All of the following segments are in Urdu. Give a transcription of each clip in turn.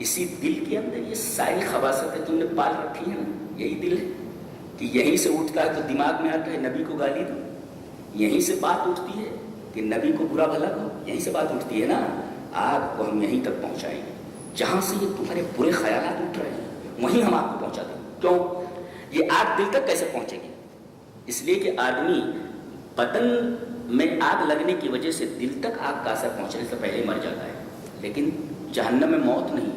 اسی دل کے اندر یہ ساری خباثتیں تم نے پال رکھی ہیں نا، یہی دل ہے کہ یہیں سے اٹھتا ہے تو دماغ میں آتا ہے نبی کو گالی دو، یہیں سے بات اٹھتی ہے کہ نبی کو برا بھلا کہو، یہیں سے بات اٹھتی ہے نا. آگ کو ہم یہیں تک پہنچائیں گے، جہاں سے یہ تمہارے برے خیالات اٹھ رہے ہیں وہیں ہم آپ کو پہنچا دیں گے. کیوں؟ یہ آگ دل تک کیسے پہنچے گی؟ اس لیے کہ آدمی بدن میں آگ لگنے کی وجہ سے دل تک آگ کا اثر پہنچنے سے پہلے مر جاتا ہے، لیکن جہنم میں موت نہیں ہے.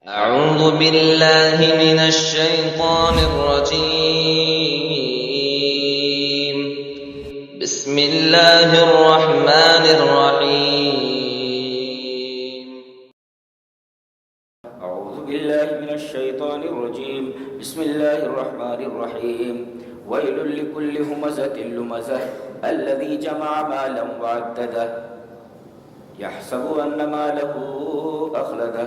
اعوذ باللہ من الشیطان الرجیم، بسم اللہ الرحمن الرحیم. اعوذ باللہ من الشیطان الرجیم، بسم اللہ الرحمن الرحیم. ویل لکل ہمزۃ لمزہ الذی جمع مالا وعددہ یحسب ان مالہ اخلدہ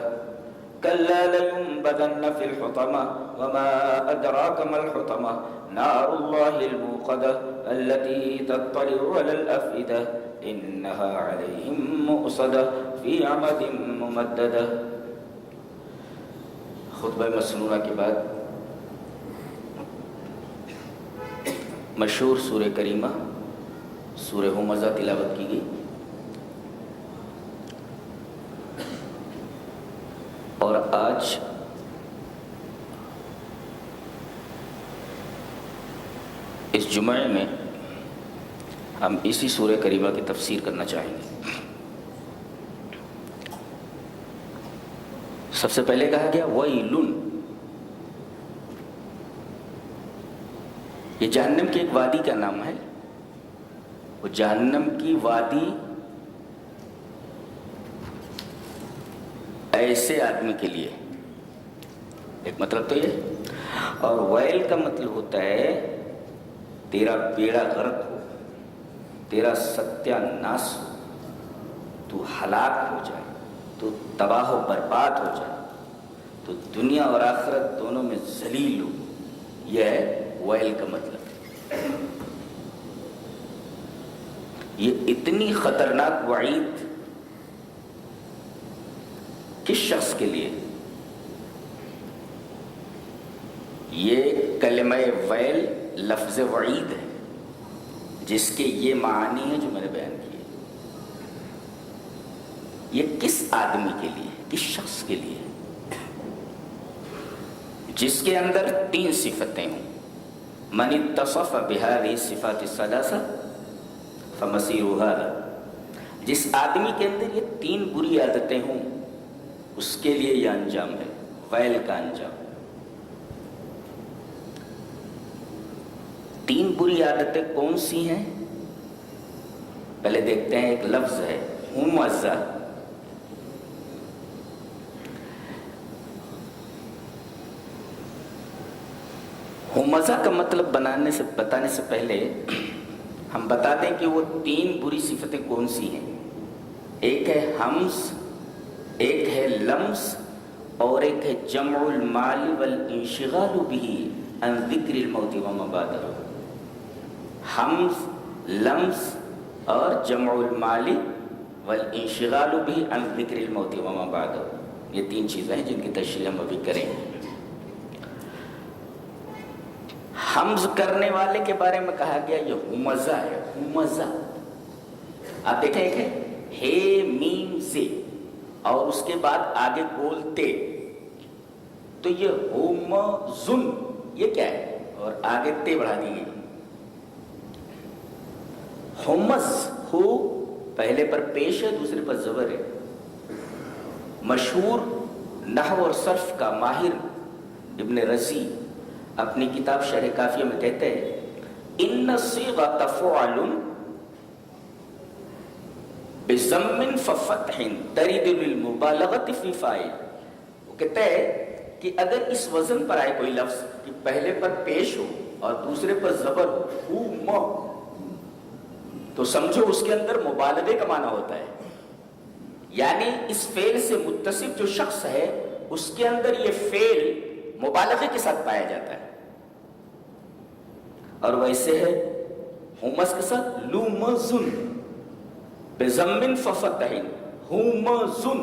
کلا لینبذن فی الحطمہ وما ادراک ما الحطمہ نار اللہ الموقدہ التي تطلع على الافئدہ انها علیہم مؤصدہ فی عمد ممددہ. خطبہ مسنونہ کے بعد مشہور سورہ کریمہ سورہ ہمزہ تلاوت کی گئی. اور آج اس جمعے میں ہم اسی سورہ کریمہ کی تفسیر کرنا چاہیں گے. سب سے پہلے کہا گیا ویلن، یہ جہنم کی ایک وادی کا نام ہے. وہ جہنم کی وادی ایسے آدمی کے لیے، ایک مطلب تو یہ، اور ویل کا مطلب ہوتا ہے تیرا بیڑا غرق ہو، تیرا ستیہ ناس ہو، تو ہلاک ہو جائے، تو تباہ و برباد ہو جائے، تو دنیا اور آخرت دونوں میں ذلیل ہو. یہ ہے ویل کا مطلب. یہ اتنی خطرناک وعید کس شخص کے لیے؟ یہ کلمہ ویل لفظ وعید ہے جس کے یہ معانی ہیں جو میں نے بیان کیے. یہ کس آدمی کے لیے، کس شخص کے لیے؟ جس کے اندر 3 صفتیں ہوں. من اتصف بهذه الصفات الثلاثہ فمصيره هذا. جس آدمی کے اندر یہ 3 بری عادتیں ہوں اس کے لیے یہ انجام ہے، ویل کا انجام. 3 بری عادتیں کون سی ہیں؟ پہلے دیکھتے ہیں. ایک لفظ ہے ہمزہ. ہمزہ کا مطلب بتانے سے پہلے ہم بتا دیں کہ وہ 3 بری صفتیں کون سی ہیں. ایک ہے حمز، ایک ہے لمس، اور ایک ہے جمع المال والانشغال به عن ذکر الموت وما بعدہ. حمز، لمس اور جمع المال والانشغال به عن ذکر الموت وما بعدہ، یہ 3 چیزیں ہیں جن کی تشریح ہم ابھی کریں گے. حمز کرنے والے کے بارے میں کہا گیا یہ ہمزہ ہے. ہمزہ آپ دیکھیں، ایک ہے ہے میم سے اور اس کے بعد آگے بولتے، تو یہ ہمزن، یہ کیا ہے؟ اور آگے تے بڑھا دیے. ہمز ہو پہلے پر پیش ہے، دوسرے پر زبر ہے. مشہور نحو اور صرف کا ماہر ابن رزی اپنی کتاب شرح کافیہ میں کہتے ہیں ان الصیغۃ فعل بضم ففتح ترد للمبالغۃ فی فاعل. وہ کہتے ہیں کہ اگر اس وزن پر آئے کوئی لفظ کہ پہلے پر پیش ہو اور دوسرے پر زبر ہو، تو سمجھو اس کے اندر مبالغے کا معنی ہوتا ہے. یعنی اس فعل سے متصف جو شخص ہے اس کے اندر یہ فعل مبالغے کے ساتھ پایا جاتا ہے. اور ویسے ہے ہمز کے ساتھ لمزن بضم ففتح، ہمزن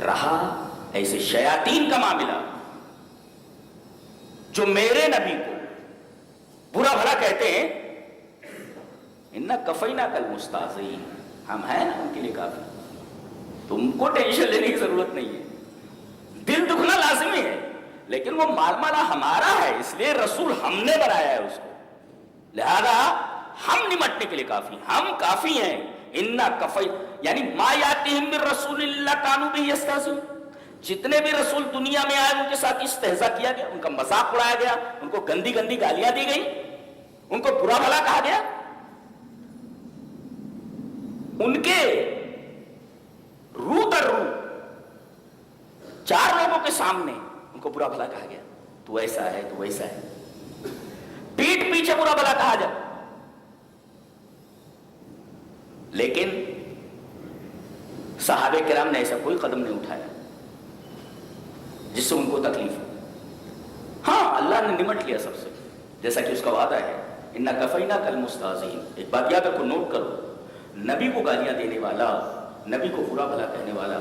رہا ایسے شیاطین کا معاملہ جو میرے نبی کو برا بھلا کہتے ہیں، اِنَّا كَفَيْنَاكَ الْمُسْتَهْزِئِينَ، ہم ہیں نا ان کے لیے کافی، تم کو ٹینشن لینے کی ضرورت نہیں ہے، دل دکھنا لازمی ہے، لیکن وہ مالا ہمارا ہے، اس لیے رسول ہم نے بنایا ہے اس کو، لہذا ہم نمٹنے کے لیے کافی، ہم کافی ہیں۔ اِنَّا كَفَيْنَاكَ یعنی مَا يَأْتِيهِم مِّن رَّسُولٍ إِلَّا كَانُوا بِهِ يَسْتَهْزِئُونَ، جتنے بھی رسول دنیا میں آئے ان کے ساتھ استہزاء کیا گیا، ان کا مذاق اڑایا گیا، ان کو گندی گندی گالیاں دی گئی، ان کو برا بھلا کہا گیا، ان کے رو در رو چار لوگوں کے سامنے ان کو برا بھلا کہا گیا، تو ایسا ہے تو ویسا ہے، پیٹ پیچھے برا بھلا کہا جائے، لیکن صحابہ کرام نے ایسا کوئی قدم نہیں اٹھایا جس سے ان کو تکلیف ہو۔ ہاں اللہ نے نمٹ لیا سب سے، جیسا کہ اس کا وعدہ ہے، اِنَّا كَفَيْنَاكَ الْمُسْتَهْزِئِينَ۔ ایک بات یاد رکھو، نوٹ کرو، نبی کو گالیاں دینے والا، نبی کو برا بھلا کہنے والا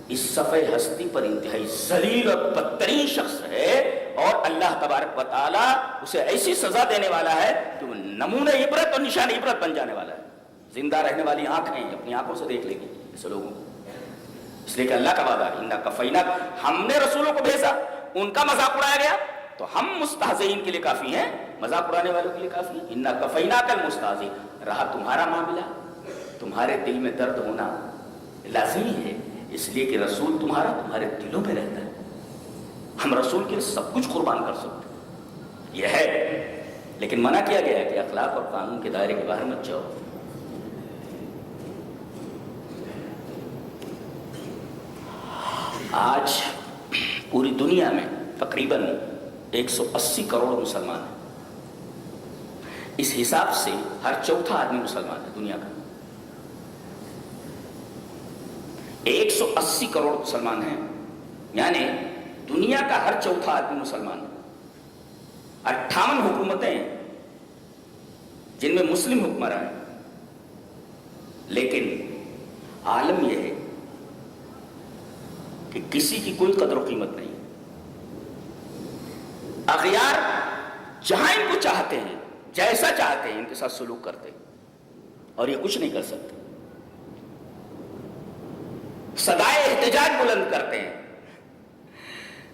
اس صفحہ ہستی پر انتہائی ذلیل اور بدترین شخص ہے، اور اللہ تبارک و تعالیٰ اسے ایسی سزا دینے والا ہے کہ وہ نمونہ عبرت اور نشان عبرت بن جانے والا ہے۔ زندہ رہنے والی آنکھیں اپنی آنکھوں سے دیکھ لیں گی ایسے لوگوں کو، اس لیے کہ اللہ کا وعدہ ہے، اِنَّا كَفَيْنَاكَ، ہم نے رسولوں کو بھیجا، ان کا مذاق اڑایا گیا تو ہم مستہزئین کے لیے کافی ہیں، مذاق اڑانے والوں کے لیے کافی ہیں۔ اِنَّا كَفَيْنَاكَ الْمُسْتَهْزِئِينَ۔ رہا تمہارا معاملہ، تمہارے دل میں درد ہونا لازمی ہے، اس لیے کہ رسول تمہارے دلوں میں رہتا ہے، ہم رسول کے لیے سب کچھ قربان کر سکتے ہیں، یہ ہے، لیکن منع کیا گیا ہے کہ اخلاق اور قانون کے دائرے کے باہر مت جاؤ۔ آج پوری دنیا میں تقریباً 180 کروڑ مسلمان ہیں، اس حساب سے ہر چوتھا آدمی مسلمان ہے دنیا کا، 180 کروڑ مسلمان ہیں، یعنی دنیا کا ہر چوتھا آدمی مسلمان ہے۔ 58 حکومتیں جن میں مسلم حکمران ہیں، لیکن عالم یہ ہے کہ کسی کی کوئی قدر و قیمت نہیں، اغیار جہاں ان کو چاہتے ہیں، جیسا چاہتے ہیں ان کے ساتھ سلوک کرتے ہیں، اور یہ کچھ نہیں کر سکتے، صدائے احتجاج بلند کرتے ہیں۔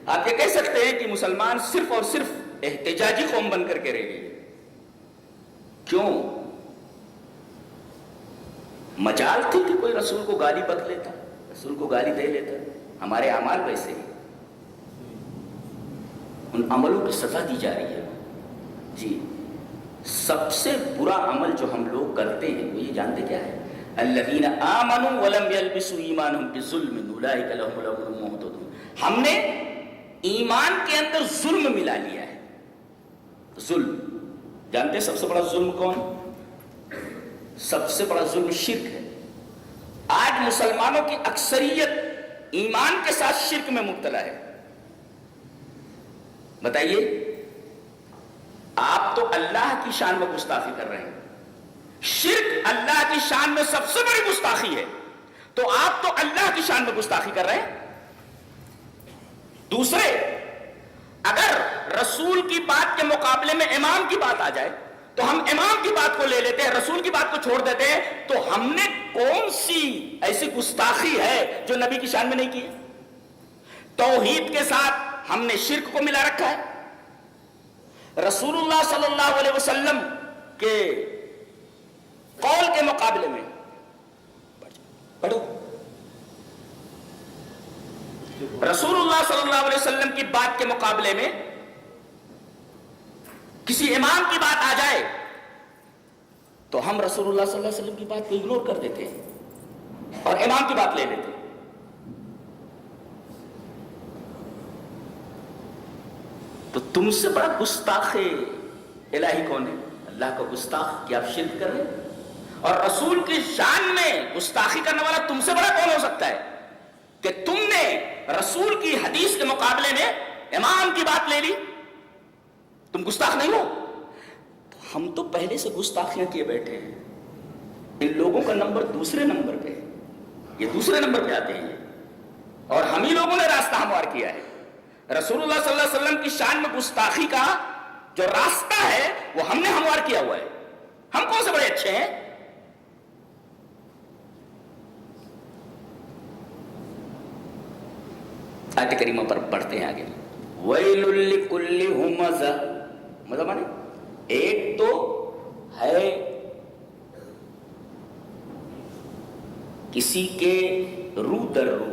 آپ یہ کہہ سکتے ہیں کہ مسلمان صرف اور صرف احتجاجی قوم بن کر کے رہ گئی، کیوں؟ مجال تھی کہ کوئی رسول کو گالی بک لیتا، رسول کو گالی دے لیتا، ہمارے اعمال ویسے ہی، ان عملوں کی سزا دی جا رہی ہے۔ جی سب سے برا عمل جو ہم لوگ کرتے ہیں وہ یہ جانتے کیا ہے؟ الذین آمنوا ولم یلبسوا ایمانہم بظلم اولئک لہم الامن وہم مہتدون۔ ہم نے ایمان کے اندر ظلم ملا لیا ہے۔ ظلم جانتے ہیں سب سے بڑا ظلم کون؟ سب سے بڑا ظلم شرک ہے۔ آج مسلمانوں کی اکثریت ایمان کے ساتھ شرک میں مبتلا ہے۔ بتائیے، آپ تو اللہ کی شان میں گستاخی کر رہے ہیں، شرک اللہ کی شان میں سب سے بڑی گستاخی ہے، تو آپ تو اللہ کی شان میں گستاخی کر رہے ہیں۔ دوسرے، اگر رسول کی بات کے مقابلے میں امام کی بات آ جائے تو ہم امام کی بات کو لے لیتے ہیں، رسول کی بات کو چھوڑ دیتے ہیں، تو ہم نے کون سی ایسی گستاخی ہے جو نبی کی شان میں نہیں کی ہے؟ توحید کے ساتھ ہم نے شرک کو ملا رکھا ہے، رسول اللہ صلی اللہ علیہ وسلم کے قول کے مقابلے میں پڑھو، رسول اللہ صلی اللہ علیہ وسلم کی بات کے مقابلے میں کسی امام کی بات آ جائے تو ہم رسول اللہ صلی اللہ علیہ وسلم کی بات کو اگنور کر دیتے ہیں اور امام کی بات لے لیتے ہیں۔ تو تم سے بڑا گستاخ الہی کون ہے؟ اللہ کا گستاخ کہ آپ شرک کر رہے ہیں، اور رسول کی شان میں گستاخی کرنے والا تم سے بڑا کون ہو سکتا ہے کہ تم نے رسول کی حدیث کے مقابلے میں امام کی بات لے لی؟ تم گستاخ نہیں ہو؟ تو ہم تو پہلے سے گستاخیاں کیے بیٹھے ہیں، ان لوگوں کا نمبر دوسرے نمبر پہ ہے، یہ دوسرے نمبر پہ آتے ہیں، ہموار کیا ہے. رسول اللہ صلی اللہ علیہ وسلم کی شان میں گستاخی کا جو راستہ ہے وہ ہم نے ہموار کیا ہوا ہے. ہم کون سے بڑے اچھے ہیں؟ آیت کریمہ پر پڑھتے ہیں آگے. وَيْلٌ لِكُلِّ ہُمَزَةٍ، مطلب مانے ایک تو ہے کسی کے رو در رو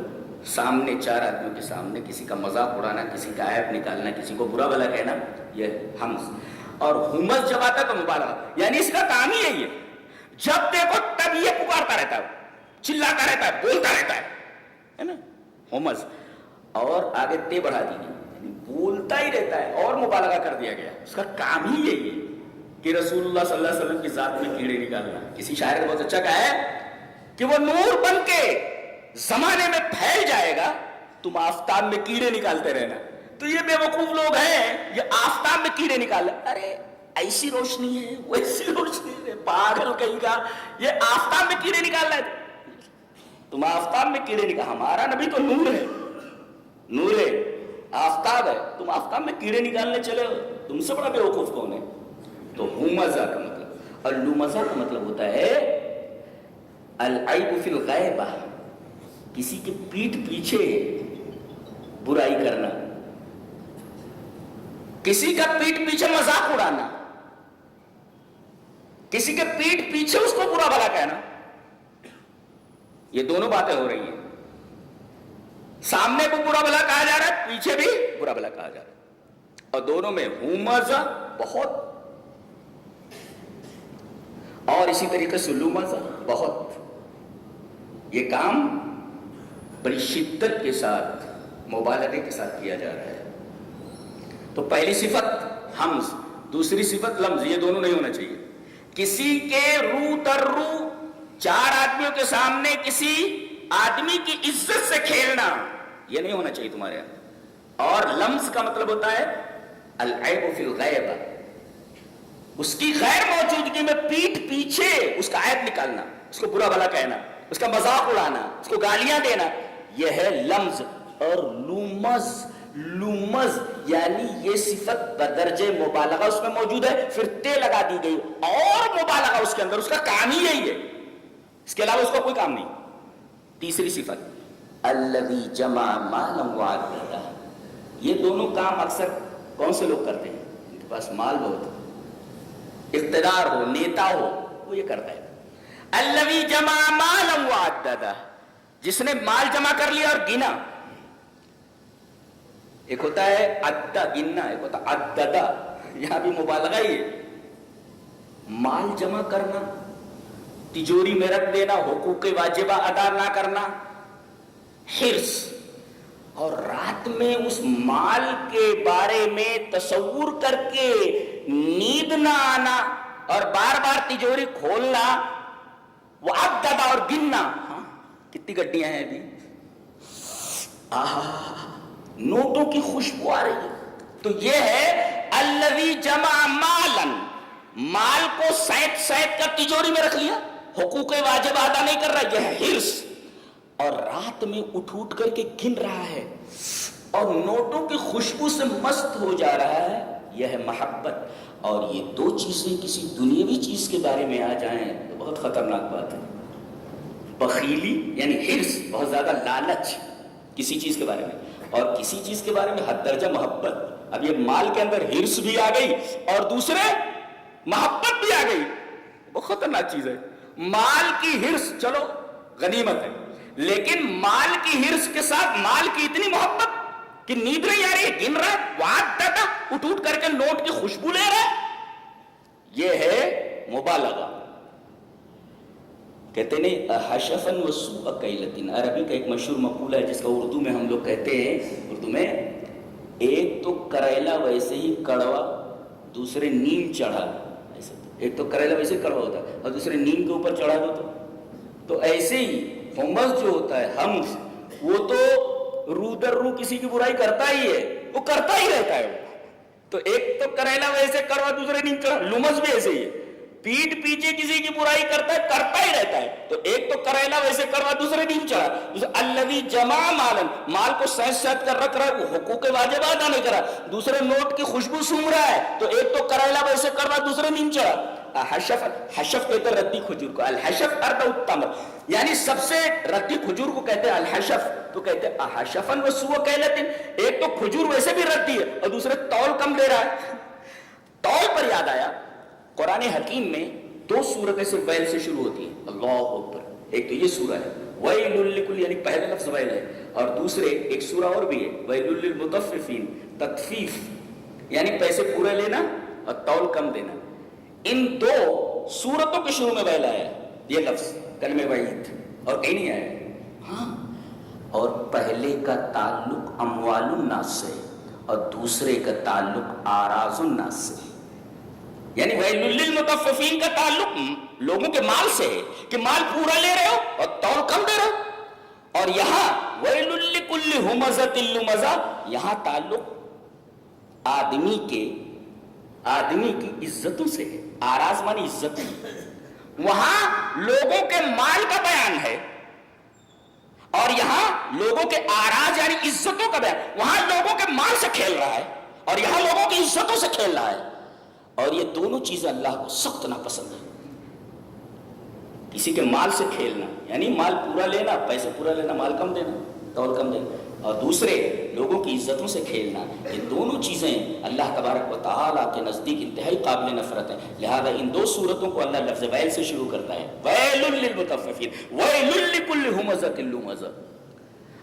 سامنے، چار آدمیوں کے سامنے کسی کا مذاق اڑانا، کسی کا عیب نکالنا، کسی کو برا بھلا کہنا، یہ ہمز. اور ہمز جب آتا ہے تو مبالغہ، یعنی اس کا کام ہی یہی ہے. جب دیکھو تب یہ پکارتا رہتا ہے، چلاتا رہتا ہے، بولتا رہتا ہے نا ہمز. اور آگے تے بڑھا دی گئی، یعنی بولتا ہی رہتا ہے اور مبالغہ کر دیا گیا. اس کا کام ہی یہی ہے کہ رسول اللہ صلی اللہ علیہ وسلم کی ذات میں کیڑے نکالنا. کسی شاعر نے بہت اچھا کہا ہے کہ وہ نور بن کے زمانے میں پھیل جائے گا، تم آفتاب میں کیڑے نکالتے رہنا. تو یہ بے وقوف لوگ ہیں، یہ آفتاب میں کیڑے نکال، ارے ایسی روشنی ہے ویسی روشنی ہے، پاگل کہیں کا، یہ آفتاب میں کیڑے نکال رہا ہے. تم آفتاب میں کیڑے نکال، ہمارا نبی تو نور ہے، نور ہے، آفتاب ہے، تم آفتاب میں کیڑے نکالنے چلے ہو، تم سے بڑا بے وقوف کون ہے؟ تو ہمزہ کا مطلب، اور لمزہ کا مطلب ہوتا ہے العیب فی الغیبہ، کسی کے پیٹھ پیچھے برائی کرنا، کسی کا پیٹھ پیچھے مذاق اڑانا، کسی کے پیٹھ پیچھے اس کو برا بھلا کہنا. یہ دونوں باتیں ہو رہی ہیں، سامنے کو برا بھلا کہا جا رہا ہے، پیچھے بھی برا بھلا کہا جا رہا ہے، اور دونوں میں ہمزہ بہت، اور اسی طریقے سے لمزہ بہت. یہ کام بڑی شدت کے ساتھ، مبالغے کے ساتھ کیا جا رہا ہے. تو پہلی صفت ہمز، دوسری صفت لمز، یہ دونوں نہیں ہونا چاہیے. کسی کے رو در رو چار آدمیوں کے سامنے کسی آدمی کی عزت سے کھیلنا، یہ نہیں ہونا چاہیے تمہارے یہاں. اور لمز کا مطلب ہوتا ہے العیب فی الغیبہ، اس کی غیر موجودگی میں پیٹھ پیچھے اس کا عیب نکالنا، اس کو برا بھلا کہنا، اس کا مذاق اڑانا، اس کو گالیاں دینا، یہ ہے لمز. اور لومز یعنی یہ صفت بدرجے مبالغہ اس میں موجود ہے، پھر تے لگا دی گئی اور مبالغہ اس کے اندر، اس کا کام ہی یہی ہے، اس کے علاوہ اس کا کوئی کام نہیں. تیسری صفت الذی جمع مالا وعددہ، یہ دونوں کام اکثر کون سے لوگ کرتے ہیں؟ ان کے پاس مال بہت ہو، اقتدار ہو، نیتا ہو، وہ یہ کرتا ہے. الذی جمع مالا وعددہ، جس نے مال جمع کر لیا اور گنا. ایک ہوتا ہے عدہ گننا، ایک ہوتا ہے عددہ، یہاں بھی مبالغہ ہی ہے. مال جمع کرنا، تجوری میں رکھ دینا، حقوق واجبہ ادا نہ کرنا، حرص، اور رات میں اس مال کے بارے میں تصور کر کے نیند نہ آنا اور بار بار تجوری کھولنا، وہ عددہ اور گننا. ہاں کتنی گڈیاں ہیں ابھی، نوٹوں کی خوشبو آ رہی ہے. تو یہ ہے الذی جمع مالا، مال کو سینت کر تجوری میں رکھ لیا، حقوق واجب ادا نہیں کر رہا، یہ ہے حرص. اور رات میں اٹھ کر کے گن رہا ہے اور نوٹوں کی خوشبو سے مست ہو جا رہا ہے، یہ ہے محبت. اور یہ دو چیزیں کسی دنیاوی چیز کے بارے میں آ جائیں تو بہت خطرناک بات ہے. بخیلی یعنی حرص، بہت زیادہ لالچ کسی چیز کے بارے میں، اور کسی چیز کے بارے میں حد درجہ محبت. اب یہ مال کے اندر حرص بھی آ گئی اور دوسرے محبت بھی آ گئی، بہت خطرناک چیز ہے. مال کی حرص چلو غنیمت ہے، لیکن مال کی حرص کے ساتھ مال کی اتنی محبت کہ نیند نہیں آ رہی ہے، گن رہا ہے، وعددہ، اٹھ کر کے نوٹ کی خوشبو لے رہا ہے، یہ ہے مبالغہ. کہتے نہیں حشفن وسوء کیلتن، عربی کا ایک مشہور مقولہ ہے جس کا اردو میں ہم لوگ کہتے ہیں، اردو میں ایک تو کریلا ویسے ہی کڑوا، دوسرے نیم چڑھا. ایسے ایک تو کریلا ویسے ہی کڑوا ہوتا ہے اور دوسرے نیم کے اوپر چڑھا دو تو ایسے ہی ہمز جو ہوتا ہے، ہمز، وہ تو رو در رو کسی کی برائی کرتا ہی ہے، وہ کرتا ہی رہتا ہے. تو ایک تو کریلا ویسے کڑوا، دوسرے نیم چڑھا. لمز بھی ایسے ہی ہے، پیٹ پیچھے کسی کی برائی کرتا ہی رہتا ہے. تو ایک تو کریلا ویسے کروا, دوسرے دن چڑھا. الذی جمع مالا, مال کو سینس سیت کر رکھ رہا ہے, وہ حقوق واجبات ادا نہیں کرا. دوسرے نوٹ کی خوشبو سونگھ رہا ہے, تو ایک تو کریلا ویسے کروا, دوسرے دن چڑھا. حشف کہتے ہیں ردی کھجور کو. الحشف ارد التمر, یعنی سب سے ردی کھجور کو کہتے ہیں الحشف. تو کہتے ہیں احشفن وسوء کیلتن, ایک تو کھجور ویسے بھی ردی ہے اور دوسرے تول کم دے رہا ہے. تول پر یاد آیا, قرآن حکیم میں 2 سورتیں سے ویل سے شروع ہوتی ہیں. اللہ اکبر. ایک تو یہ سورہ ہے ویل لکل, یعنی پہلا لفظ ویل ہے, اور دوسرے ایک سورہ اور بھی ہے ویل للمطففین, تطفیف یعنی پیسے پورے لینا اور تول کم دینا. ان 2 سورتوں کے شروع میں ویل آیا یہ لفظ کلمہ وعید, اور کہیں نہیں آیا. ہاں, اور پہلے کا تعلق اموال الناس سے اور دوسرے کا تعلق اعراض الناس سے. یعنی ویل للمطففین کا تعلق لوگوں کے مال سے ہے کہ مال پورا لے رہے ہو اور تول کم دے رہے ہو. اور یہاں ویل لکل ہمزۃ لمزہ, یہاں تعلق آدمی کی عزتوں سے ہے. آراز مانی عزت, وہاں لوگوں کے مال کا بیان ہے اور یہاں لوگوں کے آراز یعنی عزتوں کا بیان. وہاں لوگوں کے مال سے کھیل رہا ہے اور یہاں لوگوں کی عزتوں سے کھیل رہا ہے. اور یہ دونوں چیزیں اللہ کو سخت ناپسند ہے. کسی کے مال سے کھیلنا یعنی مال پورا لینا, پیسے پورا لینا, مال کم دینا, تول کم دینا, اور دوسرے لوگوں کی عزتوں سے کھیلنا. یہ دونوں چیزیں اللہ تبارک و تعالیٰ کے نزدیک انتہائی قابل نفرت ہیں. لہذا ان 2 صورتوں کو اللہ لفظ ویل سے شروع کرتا ہے, ویل للمطففین ویل لکل ہمزۃ لمزہ.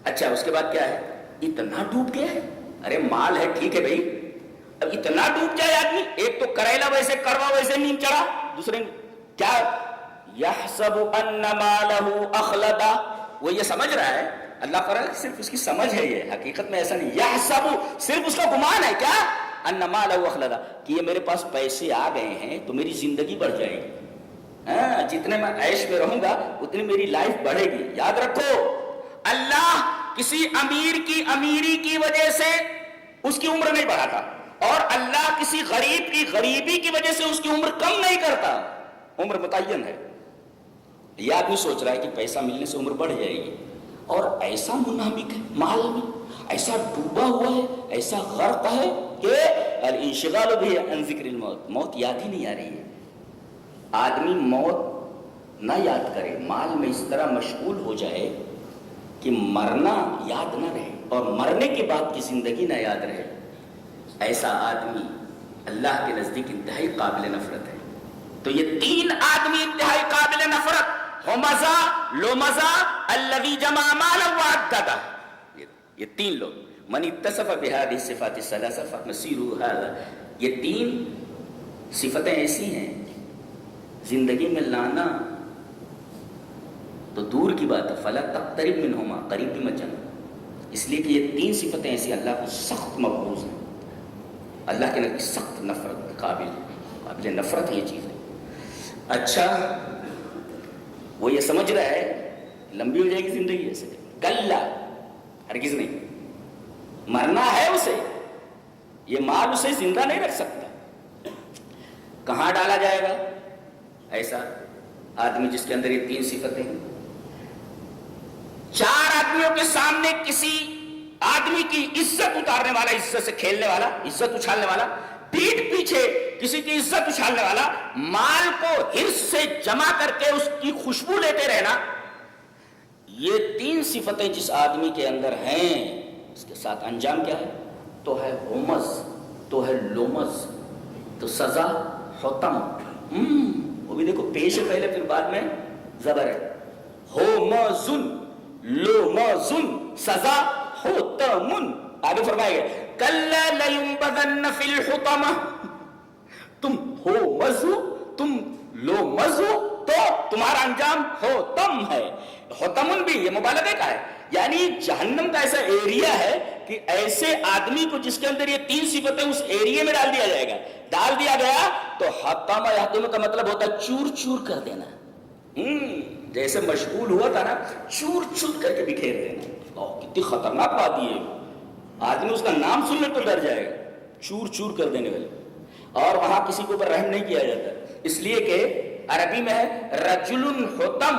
اچھا, اس کے بعد کیا ہے؟ اتنا ڈوب گیا ہے. ارے مال ہے ٹھیک ہے بھائی, اب اتنا ڈوب جائے آدمی, ایک تو کریلا ویسے کروا ویسے نیند چڑھا, دوسرے کیا یحسب ان مالہ اخلدا, وہ یہ سمجھ رہا ہے, اللہ کرا صرف اس کی سمجھ ہے, یہ حقیقت میں ایسا نہیں. یحسب صرف اس کا گمان ہے کیا, ان مالہ اخلدا, کہ یہ میرے پاس پیسے آ گئے ہیں تو میری زندگی بڑھ جائے گی. ہاں, جتنے میں عیش میں رہوں گا اتنی میری لائف بڑھے گی. یاد رکھو, اللہ کسی امیر کی امیری کی وجہ سے اس کی عمر نہیں بڑھاتا, اور اللہ کسی غریب کی غریبی کی وجہ سے اس کی عمر کم نہیں کرتا. عمر متعین ہے. یہ آدمی سوچ رہا ہے کہ پیسہ ملنے سے عمر بڑھ جائے گی, اور ایسا منہمک ہے مال میں, ایسا ڈوبا ہوا ہے, ایسا غرق ہے کہ الانشغال بھی عن ذکر الموت, موت یاد ہی نہیں آ رہی ہے. آدمی موت نہ یاد کرے, مال میں اس طرح مشغول ہو جائے کہ مرنا یاد نہ رہے اور مرنے کے بعد کی زندگی نہ یاد رہے. ایسا آدمی اللہ کے نزدیک انتہائی قابل نفرت ہے. تو یہ 3 آدمی انتہائی قابل نفرت, ہمزہ, لمزہ, الذی جمع مالا وعددہ, یہ 3 لوگ. من اتصف بہذه الصفات الثلاثہ فمصیرہ ھذا, یہ 3 صفتیں ایسی ہیں زندگی میں لانا تو دور کی بات ہے, فلا تقترب منہما, قریب بھی مت جانا. اس لیے کہ یہ 3 صفتیں ایسی اللہ کو سخت مقبوض ہیں, اللہ کے نبی سخت نفرت قابل نفرت یہ چیز ہے. اچھا, وہ یہ سمجھ رہا ہے لمبی ہو جائے گی زندگی, ایسے کلا, ہرگز نہیں. مرنا ہے اسے, یہ مال اسے زندہ نہیں رکھ سکتا. کہاں ڈالا جائے گا ایسا آدمی جس کے اندر یہ 3 صفتیں ہیں؟ 4 آدمیوں کے سامنے کسی آدمی کی عزت اتارنے والا, عزت سے کھیلنے والا, عزت اچھالنے والا, پیٹھ پیچھے کسی کی عزت اچھالنے والا, مال کو حرص سے جمع کر کے اس کی خوشبو لیتے رہنا, یہ 3 صفتیں جس آدمی کے اندر ہیں, اس کے ساتھ انجام کیا ہے؟ تو ہے ہومز, تو ہے لومز, تو سزا حتم. وہ بھی دیکھو پیش ہے پہلے, پھر بعد میں زبر ہے. ہومزن, لومزن, سزا حتم. آگے فرمائے گا کلا لینبذن فی الحطمہ, تم ہو مزو, تم لو مزو, تو تمہارا انجام حتم ہے. حتمن بھی یہ مبالغے کا ہے, یعنی جہنم کا ایسا ایریا ہے کہ ایسے آدمی کو جس کے اندر یہ 3 صفتیں اس ایریے میں ڈال دیا جائے گا. ڈال دیا گیا تو حتم یحتم کا مطلب ہوتا ہے چور چور کر دینا. جیسے مشغول ہوا تھا نا, چور چور کر کے بکھیر دینا. کتنی خطرناک بات یہ ہے, آدمی اس کا نام سننے تو ڈر جائے گا, چور چور کر دینے والے. اور وہاں کسی کے اوپر رحم نہیں کیا جاتا, اس لیے کہ عربی میں ہے رجل حطم،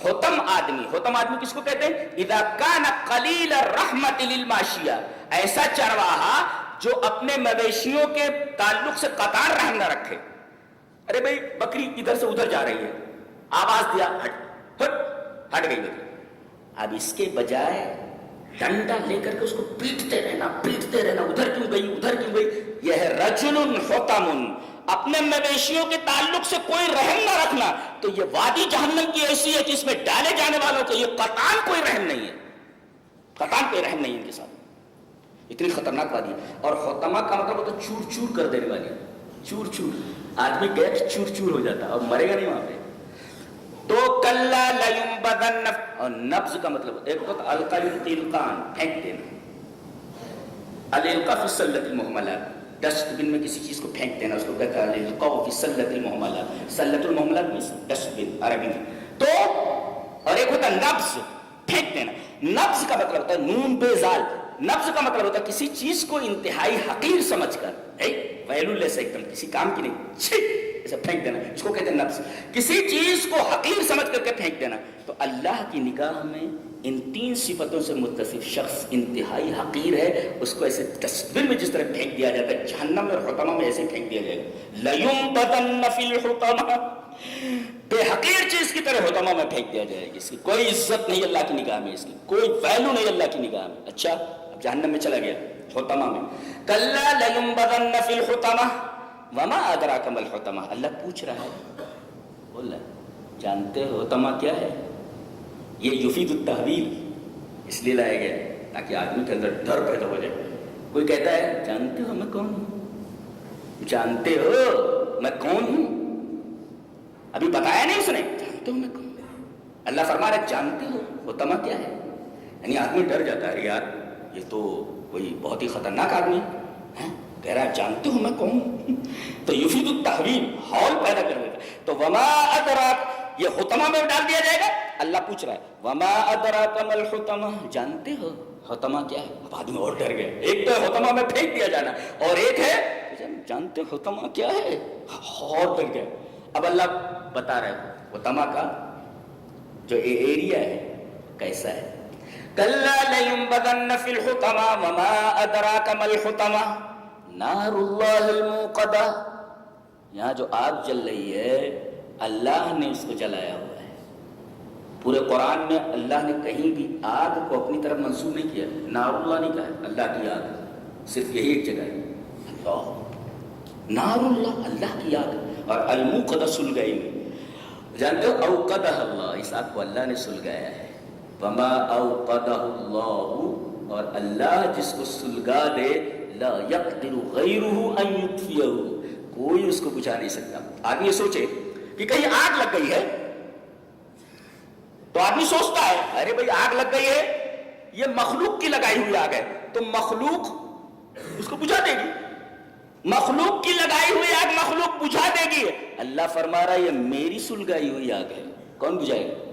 حطم آدمی، حطم آدمی کس کو کہتے ہیں؟ اذا کان قلیل الرحمت للماشیہ، ایسا چرواہا جو اپنے مویشیوں کے تعلق سے قطع رحم نہ رکھے. ارے بھائی بکری ادھر سے ادھر جا رہی ہے، آواز دیا ہٹ گئی بکری. اب اس کے بجائے ڈنڈا لے کر کے اس کو پیٹتے رہنا، ادھر کیوں گئی. یہ ہے رجل حطم، اپنے مویشیوں کے تعلق سے کوئی رحم نہ رکھنا. تو یہ وادی جہنم کی ایسی ہے کہ اس میں ڈالے جانے والوں کو یہ قطعاً کوئی رحم نہیں ہے، قطعاً کوئی رحم نہیں ہے ان کے ساتھ. اتنی خطرناک وادی. اور حطمہ کا مطلب ہوتا ہے چور چور کر دینے والی، چور چور. آدمی گیا کہ چور چور ہو جاتا اور مرے گا نہیں وہاں پہ. تو کلا لینبذن، اور نبض کا مطلب ایک ہوتا ہے القا یلقی القان، پھینک دینا. الالقاء فی السلۃ المہملہ، ڈسٹ بن میں کسی چیز کو پھینک دینا، اس کو کہتا ہے الالقاء فی السلۃ المہملہ. سلۃ المہملہ میں ڈسٹ بن عربی میں. تو اور ایک ہوتا ہے نبض، پھینک دینا. نبض کا مطلب ہوتا ہے نون بے زال. نبض کا مطلب ہوتا ہے کسی چیز کو انتہائی حقیر سمجھ کر، ویلو سے ایک دم کسی کام کی نہیں، ایسا پھینک دینا، اس کو کہتے ہیں نبض. کسی چیز کو حقیر سمجھ کر کے پھینک دینا. تو اللہ کی نگاہ میں ان تین صفتوں سے متصف شخص انتہائی حقیر ہے. اس کو ایسے ڈسٹ بن میں جس طرح پھینک دیا جاتا ہے، جہنم میں اور حطمہ میں ایسے پھینک دیا جائے گا. لَيُنبَذَنَّ فِي الْحُطَمَةِ، بے حقیر چیز کی طرح حطمہ میں پھینک دیا جائے گا. اس کی کوئی عزت نہیں اللہ کی نگاہ میں، اس کی کوئی ویلو نہیں اللہ کی نگاہ میں. اچھا اب جہنم میں چلا گیا، حطمہ میں. کَلَّا لَيُنبَذَنَّ فِي الْحُطَمَةِ وَمَا أَدْرَاكَ مَا الْحُطَمَةُ. اللہ پوچھ رہا ہے، بول رہا ہے جانتے ہو حطمہ کیا ہے؟ یہ یفید التحویل اس لیے لایا گیا تاکہ آدمی کے اندر ڈر پیدا ہو جائے. کوئی کہتا ہے جانتے ہو میں کون ہوں، جانتے ہو میں کون ہوں، ابھی بتایا نہیں اس نے، جانتے ہو میں کون ہوں. اللہ فرما رہا ہے جانتے ہو حطمہ کیا ہے. یعنی آدمی ڈر جاتا ہے، یار یہ تو کوئی بہت ہی خطرناک آدمی ہے، کہہ رہا ہے جانتے ہو میں کون ہوں. تو یفید التحویل ہال پیدا کر دیتا. تو وما ادراک، یہ حطمہ میں ڈال دیا جائے گا. اللہ پوچھ رہا ہے وما ادراک ما الحطمہ، جانتے ہو حطمہ کیا ہے. اب آدمی اور ڈر گیا. ایک تو حطمہ میں پھینک دیا جانا، اور ایک ہے جانتے ہو حطمہ کیا ہے، اور ڈر گیا. اب اللہ بتا رہا ہے حطمہ کا جو ایریا ہے کیسا ہے. کلا لینبذن فی الحطمہ وما ادراک ما الحطمہ نار اللہ الموقدہ. یہاں جو آگ جل رہی ہے اللہ نے اس کو جلایا ہوا ہے. پورے قرآن میں اللہ نے کہیں بھی آگ کو اپنی طرف منسوب نہیں کیا. نار اللہ نہیں کہا، اللہ کی آگ، صرف یہی ایک جگہ ہے. اللہ نار اللہ، اللہ کی آگ. اور الموقدہ سلگائی ہوئی، جانتے ہو اوقدہ اللہ، اس آگ کو اللہ نے سلگایا ہے. وما اوقدہ اللہ، اور اللہ جس کو سلگا دے لا یقدر غیرہ ان یطفئہ، کوئی اس کو بجھا نہیں سکتا. آدمی یہ سوچے کہ کہیں آگ لگ گئی ہے تو آدمی سوچتا ہے ارے بھائی آگ لگ گئی ہے، یہ مخلوق کی لگائی ہوئی آگ ہے تو مخلوق اس کو بجھا دے گی. مخلوق کی لگائی ہوئی آگ مخلوق بجھا دے گی. اللہ فرما رہا ہے یہ میری سلگائی ہوئی آگ ہے، کون بجھائے گا؟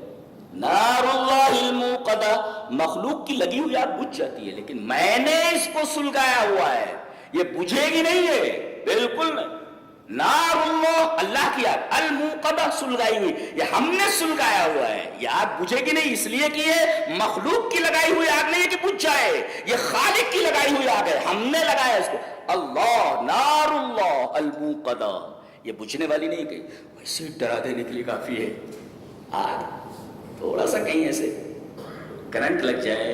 نار اللہ الموقدہ. مخلوق کی لگی ہوئی آگ بجھ جاتی ہے لیکن میں نے اس کو سلگایا ہوا ہے، یہ بجھے گی نہیں ہے، بالکل نہیں. نار اللہ، اللہ کی آگ، الموقدہ سلگائی ہوئی، یہ ہم نے سلگایا ہوا ہے. یہ آگ بجھے گی نہیں اس لیے کہ یہ مخلوق کی لگائی ہوئی آگ نہیں ہے کہ بجھ جائے، یہ خالق کی لگائی ہوئی آگ ہے، ہم نے لگایا اس کو. اللہ نار اللہ الموقدہ، یہ بجھنے والی نہیں کہ ویسے ڈرا دینے کے لیے کافی ہے. آگ تھوڑا سا کہیں ایسے کرنٹ لگ جائے،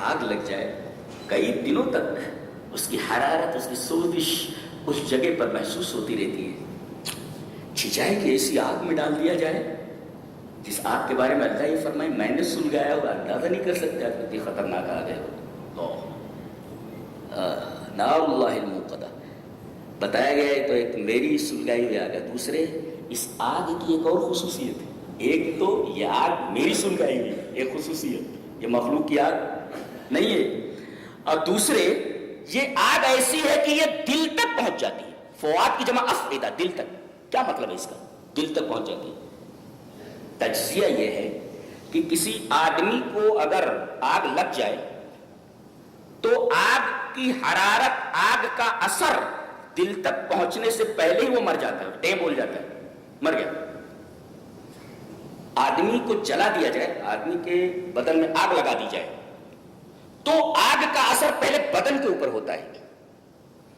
آگ لگ جائے، کئی دنوں تک اس کی حرارت، اس کی سوزش اس جگہ پر محسوس ہوتی رہتی ہے. چھجائے کہ ایسی آگ میں ڈال دیا جائے جس آگ کے بارے میں اللہ یہ فرمائے میں نے سلگایا ہوا، اندازہ نہیں کر سکتے آپ کتنی خطرناک آگ ہے. نار اللہ الموقدہ بتایا گیا ہے. تو ایک میری سلگائی ہوئی آگ ہے. دوسرے اس آگ کی ایک اور خصوصیت ہے. ایک تو یہ آگ میری سلگائی ہوئی ایک خصوصیت، یہ مخلوق کی آگ نہیں ہے. اور دوسرے یہ آگ ایسی ہے کہ یہ دل تک پہنچ جاتی ہے. فؤاد کی جمع افئدہ، دل تک. کیا مطلب ہے اس کا؟ دل تک پہنچ جاتی ہے. تجزیہ یہ ہے کہ کسی آدمی کو اگر آگ لگ جائے تو آگ کی حرارت، آگ کا اثر دل تک پہنچنے سے پہلے ہی وہ مر جاتا ہے، ٹیم بول جاتا ہے، مر گیا۔ آدمی کو جلا دیا جائے، آدمی کے بدن میں آگ لگا دی جائے تو آگ کا اثر پہلے بدن کے اوپر ہوتا ہے۔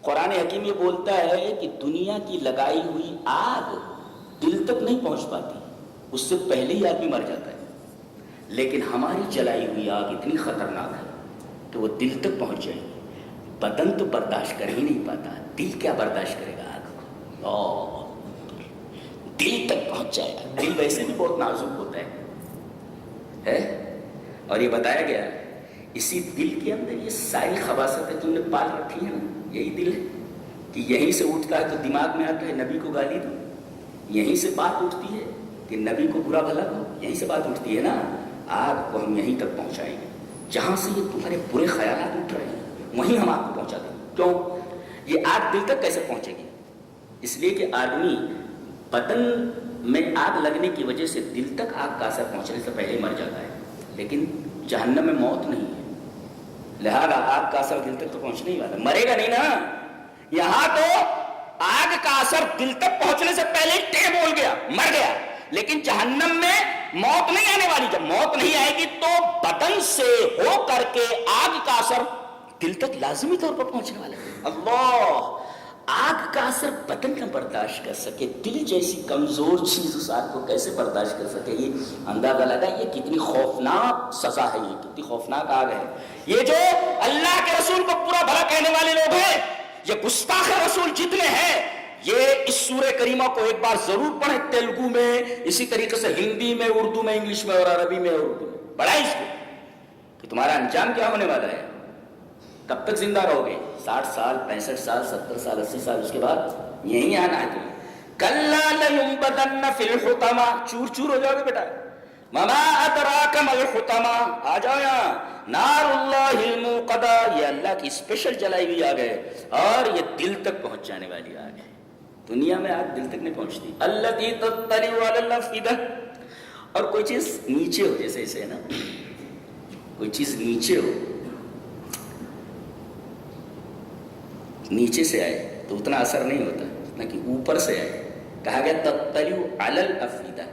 قرآن حکیم یہ بولتا ہے کہ دنیا کی لگائی ہوئی آگ دل تک نہیں پہنچ پاتی، اس سے پہلے ہی آدمی مر جاتا ہے، لیکن ہماری جلائی ہوئی آگ اتنی خطرناک ہے کہ وہ دل تک پہنچ جائے گی۔ بدن تو برداشت کر ہی نہیں پاتا، دل کیا برداشت کرے گا آگ کو؟ دل تک پہنچ جائے گا۔ دل ویسے بھی بہت نازک ہوتا ہے، اور یہ بتایا گیا اسی دل کے اندر یہ ساری خباثتیں تم نے پال رکھی ہیں نا، یہی دل ہے کہ یہیں سے اٹھتا ہے تو دماغ میں آتا ہے نبی کو گالی دو، یہیں سے بات اٹھتی ہے کہ نبی کو برا بھلا کہو، یہیں سے بات اٹھتی ہے نا۔ آگ کو ہم یہیں تک پہنچائیں گے، جہاں سے یہ تمہارے برے خیالات اٹھ رہے ہیں وہیں ہم آگ کو پہنچا دیں گے۔ کیوں؟ یہ آگ دل تک کیسے پہنچے گی؟ اس لیے کہ آدمی بدن میں آگ لگنے کی وجہ سے دل تک آگ کا اثر پہنچنے سے پہلے مر جاتا ہے، لیکن جہنم میں موت نہیں ہے، لہذا آگ کا اثر دل تک تو پہنچنے ہی والا، مرے گا نہیں نا۔ یہاں تو آگ کا اثر دل تک پہنچنے سے پہلے ٹے بول گیا، مر گیا، لیکن جہنم میں موت نہیں آنے والی۔ جب موت نہیں آئے گی تو بدن سے ہو کر کے آگ کا اثر دل تک لازمی طور پر پہنچنے والا ہے۔ اللہ، آگ کا اثر بدن نہ برداشت کر سکے، دل جیسی کمزور چیز اس آگ کو کیسے برداشت کر سکے؟ یہ اندازہ لگا یہ کتنی خوفناک سزا ہے، یہ کتنی خوفناک آگ ہے۔ یہ جو اللہ کے رسول کو برا بھلا کہنے والے لوگ ہیں، یہ گستاخ رسول جتنے ہیں، یہ اس سورہ کریمہ کو ایک بار ضرور پڑھیں، تیلگو میں، اسی طریقے سے ہندی میں، اردو میں، انگلش میں اور عربی میں اور اردو میں پڑھیں اس کو کہ تمہارا انجام کیا ہونے والا ہے، کب تک زندہ رہو گے، 60 سال، 65 سال، 70 سال، 80 سال، اس کے بعد یہیں آنا ہے تمہیں۔ کَلَّا لَيُنبَذَنَّ فِي الْحُطَمَةِ، چور چور ہو جاؤ گے بیٹا۔ وَمَا أَدْرَاكَ مَا الْحُطَمَةُ، آ جاؤ یہاں۔ نار اللہ الموقدہ، یہ اللہ کی اسپیشل جلائی ہوئی آگ ہے، اور یہ دل تک پہنچ جانے والی آگ ہے۔ دنیا میں آگ دل تک نہیں پہنچتی۔ الَّتِي تَطَّلِعُ عَلَى الْأَفْئِدَةِ، اور کوئی چیز نیچے ہو، جیسے اسے نا، کوئی چیز نیچے ہو، نیچے سے آئے تو اتنا اثر نہیں ہوتا جتنا کہ اوپر سے آئے۔ کہا گیا تطلع علی الافئدہ،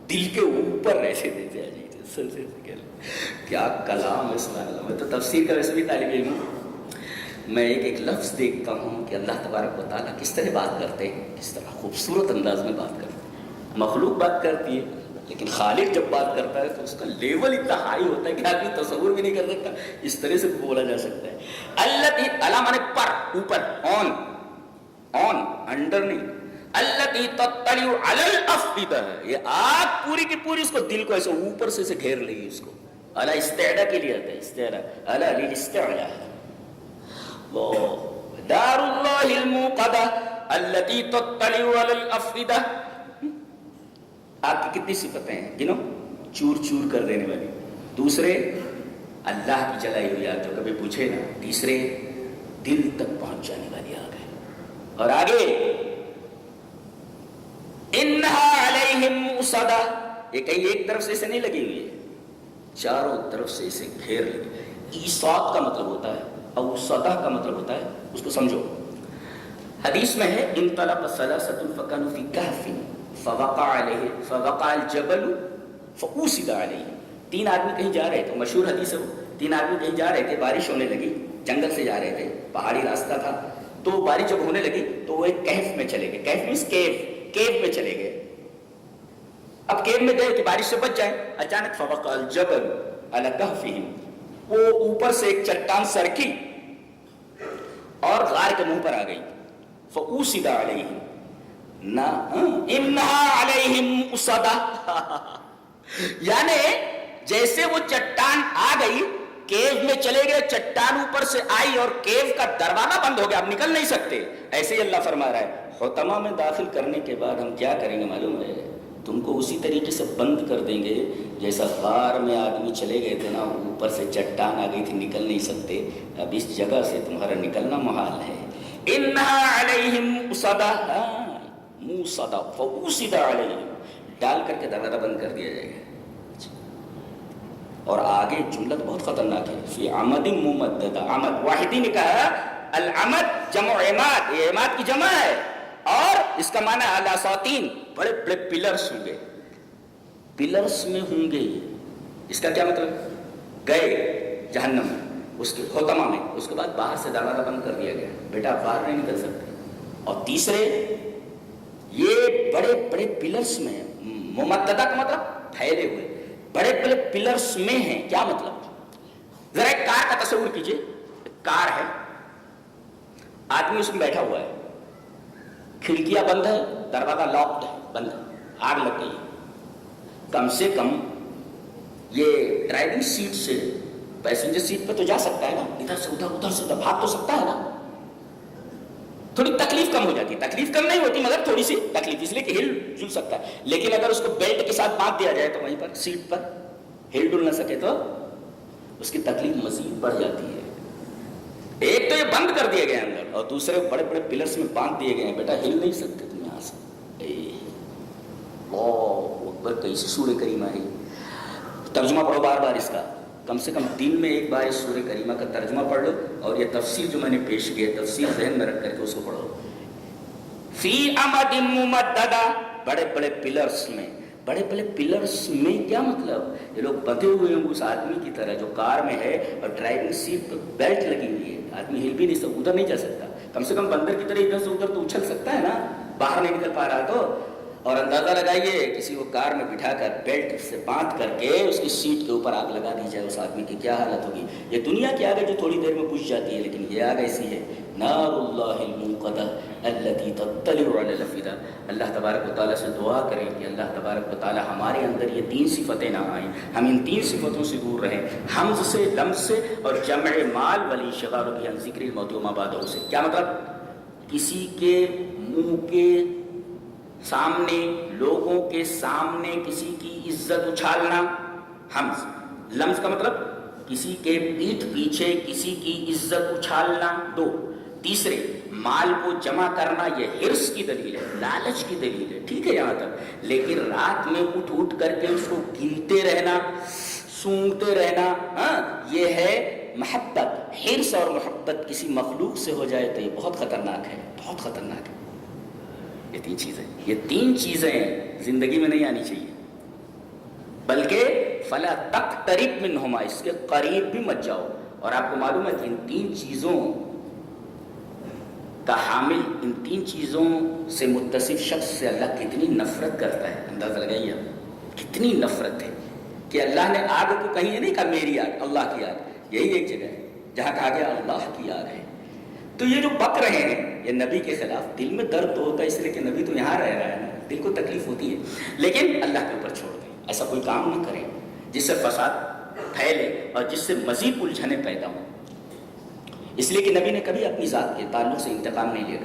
دل کے اوپر ایسے دیتے آ جائیے، سر سے کیا کلام ہے، سبحان اللہ۔ میں تو تفسیر کا ویسے بھی طالب علم ہوں، میں ایک لفظ دیکھتا ہوں کہ اللہ تبارک و تعالیٰ کس طرح بات کرتے ہیں، کس طرح خوبصورت انداز میں بات کرتے ہیں۔ مخلوق بات کرتی ہے لیکن خالق جب بات کرتا ہے تو اس کا لیول اتنا ہائی ہوتا ہے کہ آدمی تصور بھی نہیں کر سکتا، اس طرح سے بولا جا سکتا ہے۔ التی، الا مانے پر، اوپر، آن، آن، انڈر نہیں۔ التی تطلع علی الافئدہ، یہ آگ پوری کی پوری اس کو دل کو ایسے اوپر سے گھیر لے گی، اس کو الا استعلا کے لیے آتا ہے، استعلا، الا للاستعلا۔ دار اللہ الموقدہ التی تطلع علی الافئدہ۔ آگ کی کتنی صفتیں ہیں گنو؟ چور چور کر دینے والی، دوسرے اللہ کی جلائی ہوئی آگ جو کبھی بجھے نا، تیسرے دل تک پہنچ جانے والی آگ ہے، اور آگے انہا علیہم مؤصدہ، یہ کہیں ایک طرف سے اسے نہیں لگی ہوئی ہے، چاروں طرف سے اسے گھیر لگی۔ ایصاد کا مطلب ہوتا ہے، اوصدہ کا مطلب ہوتا ہے، اس کو سمجھو۔ حدیث میں ہے انطلق ثلاثۃ فكانوا في كهف فوقع الجبل فأوصد علیہ۔ تین آدمی کہیں جا رہے تھے، مشہور حدیث ہے وہ، تین آدمی کہیں جا رہے تھے، بارش ہونے لگی، جنگل سے جا رہے تھے، پہاڑی راستہ تھا، تو بارش جب ہونے لگی تو وہ ایک کہف میں چلے گئے، کہف مینس کیو میں چلے گئے۔ اب کیو میں گئے کہ بارش سے بچ جائیں، اچانک فوقع الجبل علی کہفہم، وہ اوپر سے ایک چٹان سرکی اور غار کے منہ پر آ گئی، فأوصد علیہ، انہا علیہم مؤصدہ، یعنی جیسے وہ چٹان آ گئی، کیو میں چلے گئے، چٹان اوپر سے آئی اور کیو کا دروازہ بند ہو گیا، اب نکل نہیں سکتے۔ ایسے ہی اللہ فرما رہا ہے حطمہ میں داخل کرنے کے بعد ہم کیا کریں گے معلوم ہے؟ تم کو اسی طریقے سے بند کر دیں گے جیسا غار میں آدمی چلے گئے تھے نا، اوپر سے چٹان آ گئی تھی، نکل نہیں سکتے، اب اس جگہ سے تمہارا نکلنا محال ہے۔ انہا علیہم مؤصدہ، مؤصدہ فأوصد علیہم، ڈال کر کے دروازہ بند کر دیا جائے گا۔ اور آگے جملہ بہت خطرناک ہے، فی عمد ممددہ، عمد واحدی نے کہا العمد جمع عماد، یہ عماد کی جمع ہے، اور اس کا معنی الاساطین، بڑے بڑے پلرز ہوں گے، پلرز میں ہوں گے. اس کا کیا مطلب؟ گئے جہنم میں، اس کے حطمہ میں، اس کے بعد باہر سے دروازہ بند کر دیا گیا، بیٹا آپ باہر نہیں نکل سکتے. اور تیسرے یہ بڑے بڑے پلرز میں، ممددہ کا مطلب پھیلے ہوئے، بڑے بڑے پلرز میں ہیں. کیا مطلب؟ ذرا ایک کار کا تصور کیجئے. ایک کار ہے، آدمی اس میں بیٹھا ہوا ہے، کھڑکیاں بند ہے، دروازہ لاکڈ ہے، بند ہے، آگ لگ گئی. کم سے کم یہ ڈرائیونگ سیٹ سے پیسنجر سیٹ پہ تو جا سکتا ہے نا، ادھر سے ادھر، ادھر سے ادھر بھاگ تو سکتا ہے نا. تھوڑی تکلیف کم ہو جاتی ہے، تکلیف کم نہیں ہوتی مگر تھوڑی سی تکلیف، اس لیے کہ ہل جل سکتا ہے. لیکن اگر اس کو بیلٹ کے ساتھ باندھ دیا جائے تو وہیں پر سیٹ پر ہل ڈل نہ سکے تو اس کی تکلیف مزید بڑھ جاتی ہے. ایک تو یہ بند کر دیے گئے اندر، اور دوسرے بڑے بڑے پلرز میں باندھ دیے گئے ہیں، بیٹا ہل نہیں سکتے تم یہاں سے. اللہ اکبر، کیسی سورہ کریمہ ہے. ترجمہ پڑھو بار بار اس کا، کم سے کم دن میں ایک بار اس سورہ کریمہ کا ترجمہ پڑھ لو، اور یہ تفسیر جو میں نے پیش کی ہے تفسیر ذہن میں رکھ کر کے اس کو پڑھو. فی امد ممددہ، بڑے بڑے پلرز میں. بڑے بڑے پلرز میں کیا مطلب؟ یہ لوگ بندھے ہوئے ہیں اس آدمی کی طرح جو کار میں ہے، اور ڈرائیونگ سیٹ پہ بیلٹ لگی ہوئی ہے، آدمی ہل بھی نہیں سکتا، ادھر نہیں جا سکتا. کم سے کم بندر کی طرح ادھر سے ادھر تو اچھل سکتا ہے نا، باہر نہیں نکل پا رہا تو. اور اندازہ لگائیے کسی کو کار میں بٹھا کر بیلٹ سے باندھ کر کے اس کی سیٹ کے اوپر آگ لگا دی جائے، اس آدمی کی کیا حالت ہوگی. یہ دنیا کی آگ ہے جو تھوڑی دیر میں بجھ جاتی ہے، لیکن یہ آگ ایسی ہے، نار اللہ الموقدہ التي تطلع علی الافئدہ. اللہ تبارک و تعالیٰ سے دعا کریں کہ اللہ تبارک و تعالیٰ ہمارے اندر یہ تین صفتیں نہ آئیں، ہم ان تین صفتوں سے دور رہیں، حمز سے، لمز سے، اور جمع مال والانشغال بھی عن ذکر الموت وما بعدہ سے. کیا مطلب؟ کسی کے منہ کے سامنے، لوگوں کے سامنے کسی کی عزت اچھالنا، حمز. لمز کا مطلب کسی کے پیٹھ پیچھے کسی کی عزت اچھالنا، دو. تیسرے مال کو جمع کرنا، یہ حرص کی دلیل ہے، لالچ کی دلیل ہے، ٹھیک ہے یہاں تک. لیکن رات میں اٹھ اٹھ کر کے اس کو گنتے رہنا، سونگتے رہنا، یہ ہے محبت. حرص اور محبت کسی مخلوق سے ہو جائے تو یہ بہت خطرناک ہے، بہت خطرناک ہے. یہ تین چیزیں، یہ تین چیزیں زندگی میں نہیں آنی چاہیے، بلکہ فلا تقترب منہما، اس کے قریب بھی مت جاؤ. اور آپ کو معلوم ہے کہ ان تین چیزوں کا حامل، ان تین چیزوں سے متصف شخص سے اللہ کتنی نفرت کرتا ہے. اندازہ لگائیے آپ کتنی نفرت ہے کہ اللہ نے آگ کو کہیں یہ نہیں کہا میری آگ، اللہ کی آگ. یہی ایک جگہ ہے جہاں کہا گیا اللہ کی آگ ہے. تو یہ جو بک رہے ہیں یہ نبی کے خلاف، دل میں درد تو ہوتا ہے اس لیے کہ نبی تو یہاں رہ رہا ہے نا، دل کو تکلیف ہوتی ہے، لیکن اللہ کے اوپر چھوڑ دیں. ایسا کوئی کام نہ کریں جس سے فساد پھیلے اور جس سے مزید الجھنیں پیدا ہوں. اس لیے کہ نبی نے کبھی اپنی ذات کے تعلق سے انتقام نہیں لیا.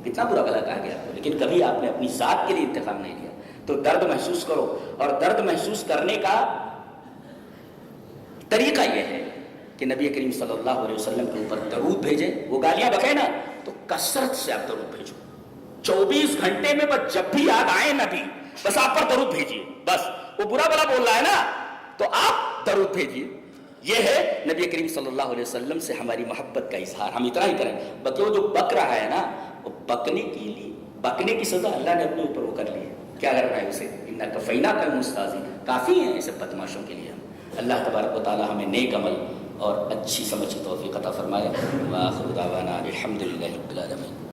کتنا برا بھلا کہا گیا آپ کو، لیکن کبھی آپ نے اپنی ذات کے لیے انتقام نہیں لیا. تو درد محسوس کرو، اور درد محسوس کرنے کا طریقہ یہ ہے کہ نبی کریم صلی اللہ علیہ وسلم کے اوپر درود بھیجیں. وہ گالیاں بکے نا تو کثرت سے آپ درود بھیجو. 24 گھنٹے میں بس جب بھی یاد آئے نبی، بس آپ پر درود بھیجیے. بس وہ برا بلا بول رہا ہے نا تو آپ درود بھیجیے. یہ ہے نبی کریم صلی اللہ علیہ وسلم سے ہماری محبت کا اظہار. ہم اتنا ہی کریں. بلکہ وہ جو بک رہا ہے نا، وہ بکنے کے لیے، بکنے کی سزا اللہ نے اپنے اوپر وہ کر لی ہے. کیا کرنا ہے اسے؟ اِنَّا كَفَيْنَاكَ الْمُسْتَهْزِئِينَ. کافی ہیں ایسے بدماشوں کے لیے. اللہ تبارک و تعالی ہمیں نیک عمل اور اچھی سمجھ کی توفیق عطا فرمائے. وآخر دعوانا الحمد للہ رب العالمین.